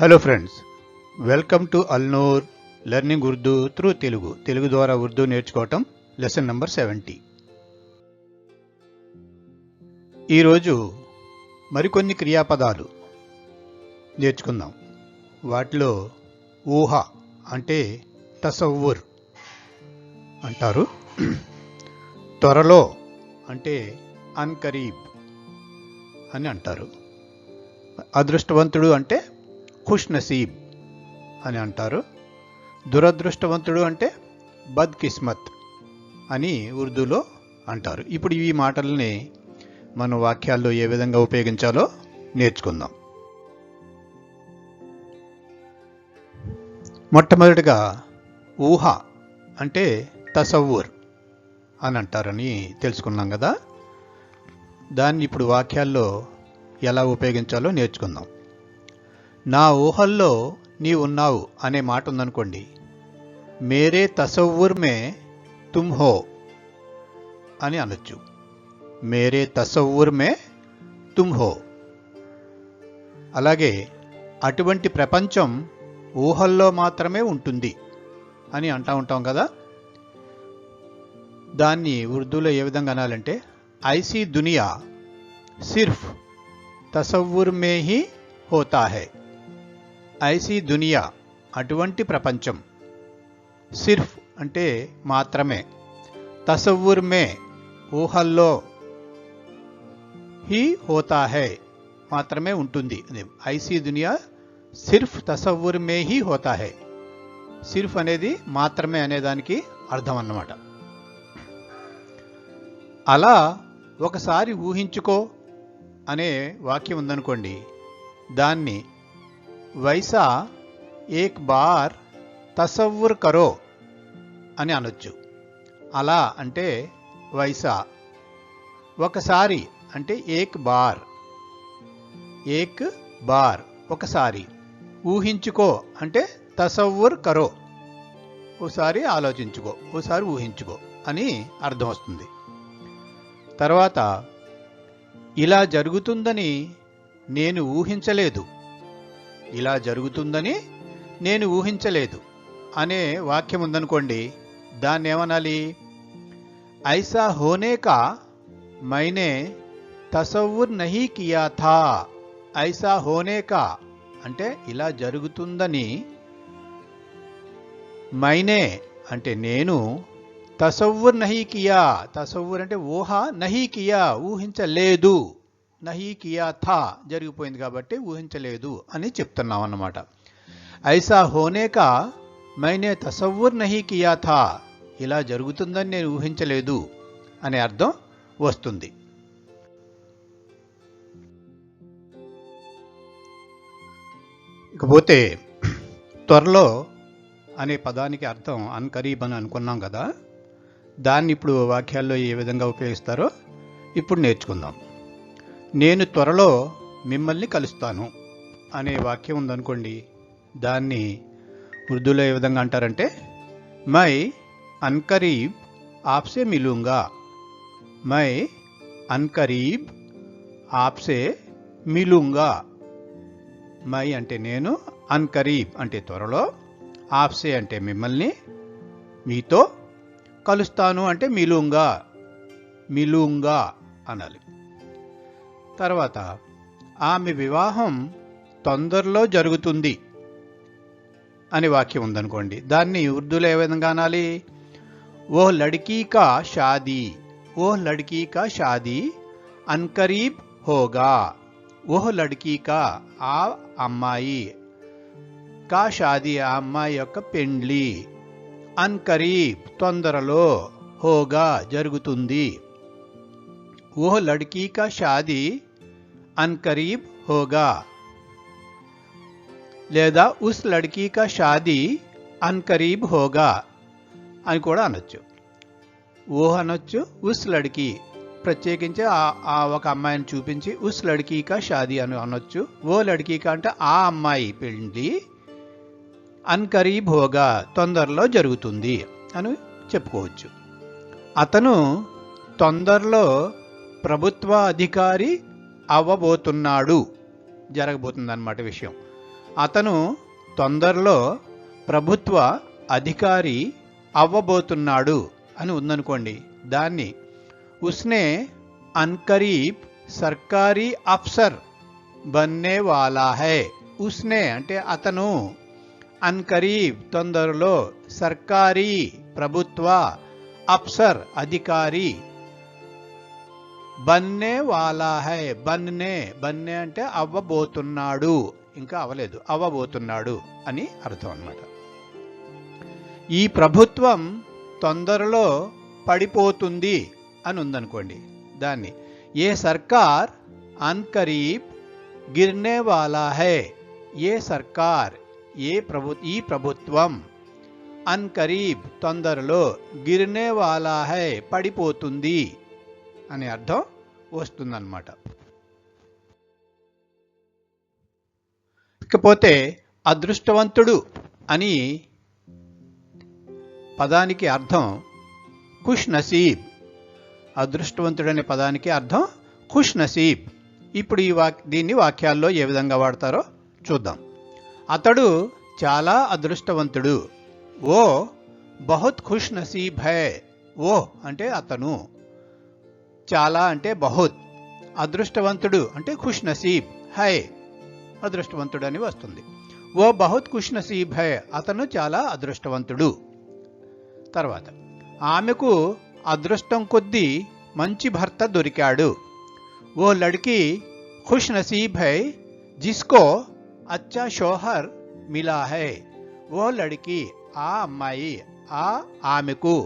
Hello friends, welcome to Alnoor learning Urdu through Telugu ద్వారా ఉర్దూ నేర్చుకోవటం lesson number 70. ఈరోజు మరికొన్ని క్రియాపదాలు నేర్చుకుందాం. వాటిలో ఊహ అంటే తసవ్వుర్ అంటారు, త్వరలో అంటే అన్కరీబ్ అని అంటారు, అదృష్టవంతుడు అంటే ఖుష్ నసీబ్ అని అంటారు, దురదృష్టవంతుడు అంటే బద్ కిస్మత్ అని ఉర్దూలో అంటారు. ఇప్పుడు ఈ మాటల్ని మన వాక్యాల్లో ఏ విధంగా ఉపయోగించాలో నేర్చుకుందాం. మొట్టమొదటిగా ఊహ అంటే తసవ్వుర్ అని అంటారని తెలుసుకున్నాం కదా. దాన్ని ఇప్పుడు వాక్యాల్లో ఎలా ఉపయోగించాలో నేర్చుకుందాం. నా ఊహల్లో నీ ఉన్నావు అనే మాట ఉందనుకోండి, మేరే తసవ్వుర్ మే తుమ్ హో అని అనొచ్చు. మేరే తసవ్వుర్ మే తుమ్ హో. అలాగే అటువంటి ప్రపంచం ఊహల్లో మాత్రమే ఉంటుంది అని అంటూ ఉంటాం కదా. దాన్ని ఉర్దూలో ఏ విధంగా అనాలంటే IC Duniya సిర్ఫ్ తసవ్వుర్ May he హోతా high. IC దునియా అటువంటి ప్రపంచం, సిర్ఫ్ అంటే మాత్రమే, తసవ్వుర్ మే ఊహల్లో, హీ హోతా హై మాత్రమే ఉంటుంది. IC Duniya సిర్ఫ్ తసవ్వుర్ May he హోతా high. సిర్ఫ్ అనేది మాత్రమే అనేదానికి అర్థం అన్నమాట. అలా ఒకసారి ఊహించుకో అనే వాక్యం ఉందనుకోండి, దాన్ని వైసా ఏక్ బార్ తసవ్వుర్ కరో అని అనొచ్చు. అలా అంటే వైసా, ఒకసారి అంటే ఏక్ బార్, ఏక్ బార్ ఒకసారి, ఊహించుకో అంటే తసవ్వుర్ కరో, ఓసారి ఆలోచించుకో, ఓసారి ఊహించుకో అని అర్థం వస్తుంది. తర్వాత ఇలా జరుగుతుందని నేను ఊహించలేదు, ఇలా జరుగుతుందని నేను ఊహించలేదు అనే వాక్యం ఉందనుకోండి, దాన్ని ఏమనాలి? ఐసా హోనే కా మైనే తసవ్వుర్ నహీ కియా థా. ఐసా హోనే కా అంటే ఇలా జరుగుతుందని, మైనే అంటే నేను, తసవ్వుర్ నహీ కియా, తసవ్వుర్ అంటే ఊహ, నహీ కియా ఊహించలేదు, నహీ కియా థా జరిగిపోయింది కాబట్టి ఊహించలేదు అని చెప్తున్నాం అన్నమాట. ఐసా హోనే కా మైనే తసవ్వుర్ నహీ కియా థా, ఇలా జరుగుతుందని నేను ఊహించలేదు అనే అర్థం వస్తుంది. ఇకపోతే త్వరలో అనే పదానికి అర్థం అన్కరీబ్ అని అనుకున్నాం కదా. దాన్ని ఇప్పుడు వాక్యాల్లో ఏ విధంగా ఉపయోగిస్తారో ఇప్పుడు నేర్చుకుందాం. నేను త్వరలో మిమ్మల్ని కలుస్తాను అనే వాక్యం ఉందనుకోండి, దాన్ని ఉర్దూలో ఏ విధంగా అంటారంటే మై అన్కరీబ్ ఆప్సే మిలూంగా. మై అన్కరీబ్ ఆప్సే మిలూంగా. మై అంటే నేను, అన్కరీబ్ అంటే త్వరలో, ఆప్సే అంటే మిమ్మల్ని, మీతో, కలుస్తాను అంటే మిలూంగా, మిలూంగా అనాలి. తర్వాత ఆమె వివాహం తొందరలో జరుగుతుంది అని వాక్యం ఉందనుకోండి, దాన్ని ఉర్దూలో ఏ విధంగా అనాలి? ఓహ్ లడ్కీ కా షాదీ, ఓహ్ లడ్కీ కా షాదీ అన్కరీబ్ హోగా. ఓహ్ లడ్కీ కా ఆ అమ్మాయి, కా షాదీ ఆ అమ్మాయి యొక్క పెండ్లి, అన్కరీబ్ తొందరలో, హోగా జరుగుతుంది. ఓహ్ లడ్కీ కా షాదీ అన్కరీబ్ హోగా, లేదా ఉస్ లడ్కీ కా షాదీ అన్కరీబ్ హోగా అని కూడా అనొచ్చు. ఓహ్ అనొచ్చు, ఉస్ లడ్కీ ప్రత్యేకించి ఆ ఒక అమ్మాయిని చూపించి ఉస్ లడ్కీ కా షాదీ అని అనొచ్చు. ఓ లడ్కీ కా అంటే ఆ అమ్మాయి పెళ్లి, అన్కరీబ్ హోగా తొందరలో జరుగుతుంది అని చెప్పుకోవచ్చు. అతను తొందరలో ప్రభుత్వ అధికారి అవ్వబోతున్నాడు, జరగబోతుంది అన్నమాట విషయం. అతను తొందరలో ప్రభుత్వ అధికారి అవ్వబోతున్నాడు అని ఉందనుకోండి, దాన్ని ఉస్నే అన్కరీబ్ సర్కారీ అఫ్సర్ బన్నే వాలా హై. ఉస్నే అంటే అతను, అన్కరీబ్ తొందరలో, సర్కారీ ప్రభుత్వ, అఫ్సర్ అధికారి, బన్నే వాలా హై. బన్నే అంటే అవ్వబోతున్నాడు, ఇంకా అవ్వలేదు, అవ్వబోతున్నాడు అని అర్థం అన్నమాట. ఈ ప్రభుత్వం తొందరలో పడిపోతుంది అని ఉందనుకోండి, దాన్ని ఏ సర్కార్ అన్కరీబ్ గిర్నే వాలా హై. ఏ సర్కార్, ఈ ప్రభుత్వం, అన్కరీబ్ తొందరలో, గిర్నే వాలా హై పడిపోతుంది అనే అర్థం వస్తుందన్నమాట. ఇకపోతే అదృష్టవంతుడు అని పదానికి అర్థం ఖుష్ నసీబ్. అదృష్టవంతుడు అనే పదానికి అర్థం ఖుష్ నసీబ్. ఇప్పుడు దీన్ని వాక్యాల్లో ఏ విధంగా వాడతారో చూద్దాం. అతడు చాలా అదృష్టవంతుడు. ఓ బహుత్ ఖుష్ నసీబ్ హై. ఓ అంటే అతను, చాలా అంటే బహుత్, అదృష్టవంతుడు అంటే ఖుష్ నసీబ్, హై అదృష్టవంతుడు అని వస్తుంది. ఓ బహుత్ ఖుష్ నసీబ్ హై, అతను చాలా అదృష్టవంతుడు. తర్వాత ఆమెకు అదృష్టం కొద్దీ మంచి భర్త దొరికాడు. ఓ లడ్కీ ఖుష్ నసీబ్ హై జిస్కో అచ్చా షోహర్ మిలా హై. ఓ లడ్కీ ఆ అమ్మాయి, ఆమెకు,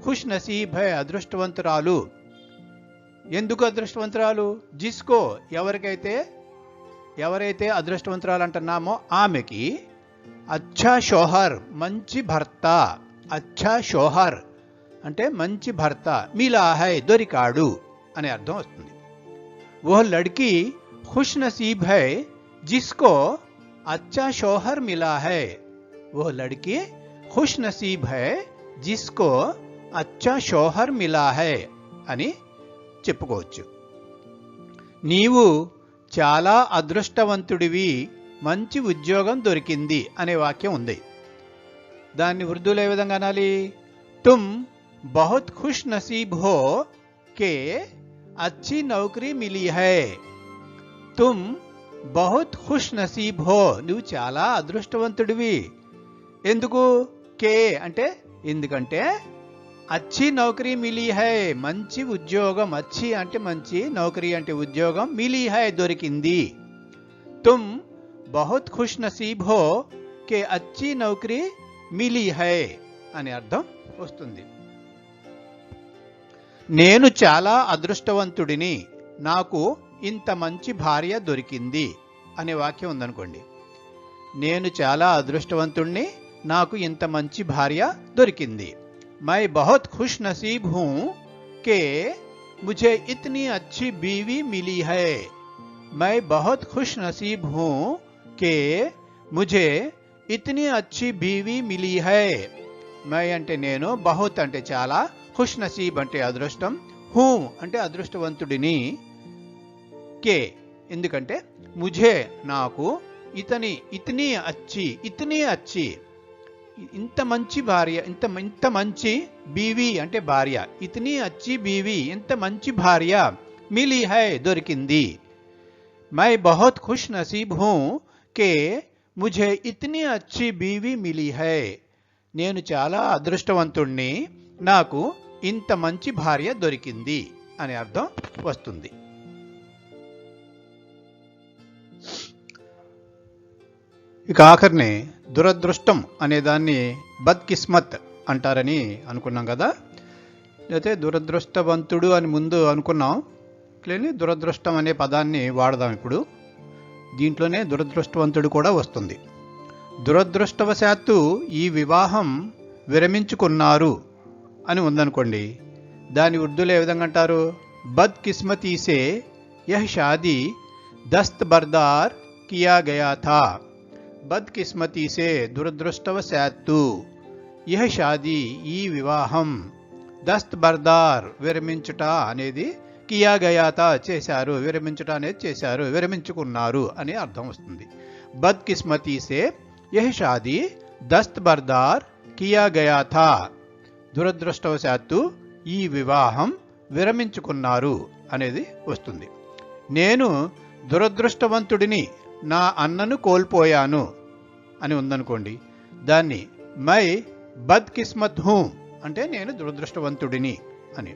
ఖుష్ నసీబ్ హై అదృష్టవంతురాలు. ఎందుకు అదృష్టవంతురాలు? జిస్కో ఎవరైతే అదృష్టవంతురాలు అంటున్నామో ఆమెకి, అచ్చా షోహర్ మంచి భర్త, అచ్చా షోహర్ అంటే మంచి భర్త, మిలా హై దొరికాడు అనే అర్థం వస్తుంది. ఓ లడ్కీ ఖుష్ నసీబ్ హై జిస్కో అచ్చా షోహర్ మిలా హై. ఓ లడ్కీ ఖుష్ నసీబ్ హై జిస్కో అచ్చా షోహర్ మిలా హై అని చెప్పుకోవచ్చు. నీవు చాలా అదృష్టవంతుడివి, మంచి ఉద్యోగం దొరికింది అనే వాక్యం ఉంది. దాన్ని ఉర్దూలో ఏ విధంగా అనాలి? తుమ్ బహుత్ ఖుష్ నసీబ్ హో కే అచ్చి నౌకరీ మిలీ హై. తుమ్ బహుత్ ఖుష్ నసీబ్ హో, నువ్వు చాలా అదృష్టవంతుడివి. ఎందుకు? కే అంటే ఎందుకంటే, అచ్చి నౌకరీ మిలీ హై మంచి ఉద్యోగం, అచ్చి అంటే మంచి, నౌకరీ అంటే ఉద్యోగం, మిలీ హై దొరికింది. తుమ్ బహుత్ ఖుష్ నసీబ్ హో కే అచ్చి నౌకరీ మిలీ హై అనే అర్థం వస్తుంది. నేను చాలా అదృష్టవంతుడిని, నాకు ఇంత మంచి భార్య దొరికింది అనే వాక్యం ఉందనుకోండి. నేను చాలా అదృష్టవంతుడిని, నాకు ఇంత మంచి భార్య దొరికింది. मैं बहुत खुश नसीब हूं कि मुझे इतनी अच्छी बीवी मिली है. मैं बहुत खुश नसीब हूं कि मुझे इतनी अच्छी बीवी मिली है. मैं అంటే నేను, బహుత్ అంటే చాలా, ఖుష్ నసీబ్ అంటే అదృష్టం, హూ అంటే అదృష్టవంతుడిని, కే ఎందుకంటే ముఝే నాకు, ఇతనీ అచ్చి ఇంత మంచి భార్య, ఇంత మంచి బీవీ అంటే భార్య, ఇతనీ అచ్చి బీవీ ఇంత మంచి భార్య, మిలీ హై దొరికింది. మై బహుత్ ఖుష్ నసీబ్ హూ కే ముఝే ఇతనీ అచ్చి బీవీ మిలీ హై. నేను చాలా అదృష్టవంతుణ్ణి, నాకు ఇంత మంచి భార్య దొరికింది అనే అర్థం వస్తుంది. ఇక ఆఖరిని దురదృష్టం అనే దాన్ని బద్కిస్మత్ అంటారని అనుకున్నాం కదా. అయితే దురదృష్టవంతుడు అని ముందు అనుకున్నాం, లేని దురదృష్టం అనే పదాన్ని వాడదాం ఇప్పుడు. దీంట్లోనే దురదృష్టవంతుడు కూడా వస్తుంది. దురదృష్టవశాత్తు ఈ వివాహం విరమించుకున్నారు అని ఉందనుకోండి, దాని ఉర్దూలో ఏ విధంగా అంటారు? బద్కిస్మతీ సే యహ్ షాదీ దస్తబర్దార్ కియా గయా థా. బద్కిస్మతీ సే దురదృష్టవశాత్తు, యహ్ షాదీ ఈ వివాహం, దస్తబర్దార్ విరమించుట అనేది, కియా గయా థా చేశారు, విరమించుట అనేది చేశారు, విరమించుకున్నారు అని అర్థం వస్తుంది. बदकिस्मती से यह शादी दस्तबरदार किया गया था. దురదృష్టవశాత్తు ఈ వివాహం విరమించుకున్నారు అనేది వస్తుంది. నేను దురదృష్టవంతుడిని, నా అన్నను కోల్పోయాను అని ఉందనుకోండి, దాన్ని మై బద్కిస్మత్ హూ అంటే నేను దురదృష్టవంతుడిని అని.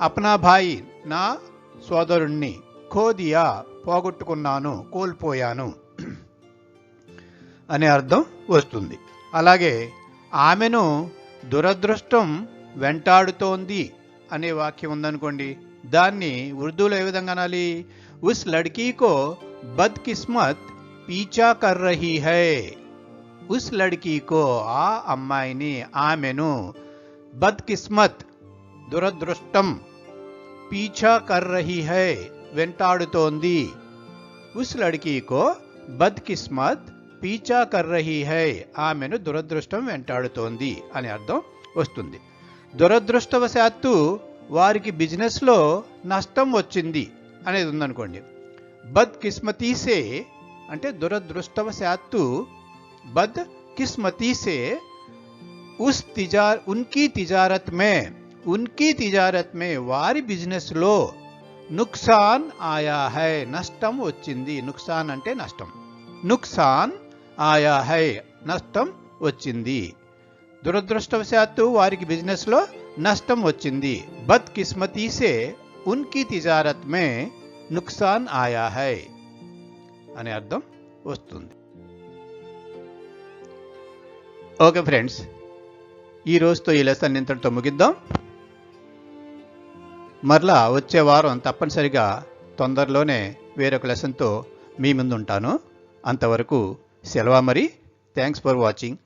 అప్నా భాయి నా సోదరుణ్ణి, ఖోదియా పోగొట్టుకున్నాను, కోల్పోయాను అనే అర్థం వస్తుంది. అలాగే ఆమెను దురదృష్టం వెంటాడుతోంది అనే వాక్యం ఉందనుకోండి, దాన్ని ఉర్దూలో ఏ విధంగా అనాలి? ఉస్ లడ్కీకో బద్కిస్మత్ పీచా కర్ రహీ హై. ఉస్ లడ్కీకో ఆ అమ్మాయిని, ఆమెను, బద్కిస్మత్ దురదృష్టం, పీచా కర్ రహీ హై వెంటాడుతోంది. ఉస్ లడ్కీకో బద్కిస్మత్ పీచా కర్ రహీ హై ఆమెను దురదృష్టం వెంటాడుతోంది అనే అర్థం వస్తుంది. దురదృష్టవశాత్తు వారికి బిజినెస్లో నష్టం వచ్చింది అనేది ఉందనుకోండి, బద్కిస్మతీసే అంటే దురదృష్టవశాత్తు, బద్కిస్మతీసే ఉన్కీ తిజారత్ మే వారి బిజినెస్లో నుక్సాన్ ఆయా హై నష్టం వచ్చింది. నుక్సాన్ అంటే నష్టం. నుక్సాన్ ఆయా హై నష్టం వచ్చింది. దురదృష్టవశాత్తు వారికి బిజినెస్లో నష్టం వచ్చింది. బద్కిస్మతీ సే ఉన్కీ తిజారత్ మే నుక్సాన్ ఆయా హై అనే అర్థం వస్తుంది. ఓకే ఫ్రెండ్స్, ఈ రోజుతో ఈ లెసన్ ఇంతటితో ముగిద్దాం. మరలా వచ్చే వారం తప్పనిసరిగా తొందరలోనే వేరొక లెసన్తో మీ ముందు ఉంటాను. అంతవరకు సెలవు మరి. Thanks for watching.